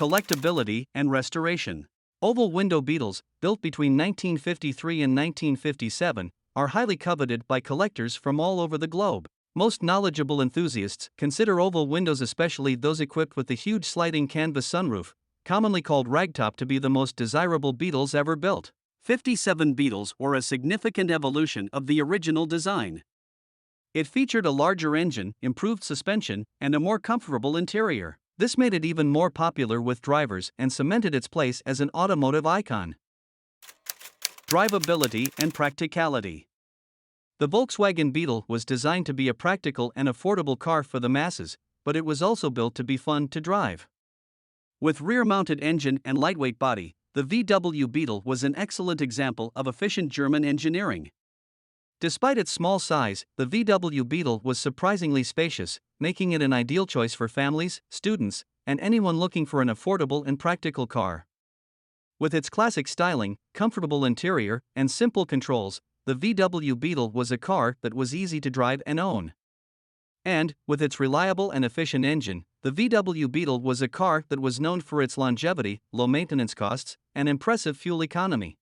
Collectability and restoration. Oval window Beetles, built between 1953 and 1957, are highly coveted by collectors from all over the globe. Most knowledgeable enthusiasts consider oval windows, especially those equipped with the huge sliding canvas sunroof, commonly called Ragtop, to be the most desirable Beetles ever built. 57 Beetles were a significant evolution of the original design. It featured a larger engine, improved suspension, and a more comfortable interior. This made it even more popular with drivers and cemented its place as an automotive icon. Drivability and practicality. The Volkswagen Beetle was designed to be a practical and affordable car for the masses, but it was also built to be fun to drive. With rear-mounted engine and lightweight body, the VW Beetle was an excellent example of efficient German engineering. Despite its small size, the VW Beetle was surprisingly spacious, making it an ideal choice for families, students, and anyone looking for an affordable and practical car. With its classic styling, comfortable interior, and simple controls, the VW Beetle was a car that was easy to drive and own. And, with its reliable and efficient engine, the VW Beetle was a car that was known for its longevity, low maintenance costs, and impressive fuel economy.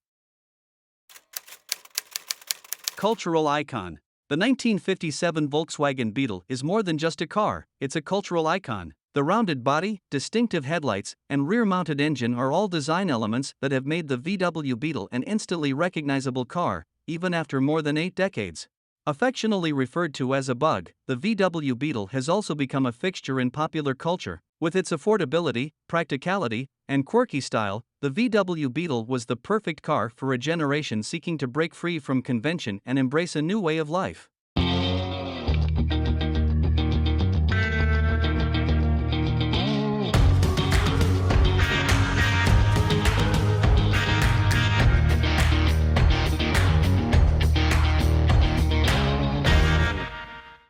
Cultural icon. The 1957 Volkswagen Beetle is more than just a car, it's a cultural icon. The rounded body, distinctive headlights, and rear-mounted engine are all design elements that have made the VW Beetle an instantly recognizable car, even after more than 8 decades. Affectionately referred to as a bug, the VW Beetle has also become a fixture in popular culture. With its affordability, practicality, and quirky style, the VW Beetle was the perfect car for a generation seeking to break free from convention and embrace a new way of life.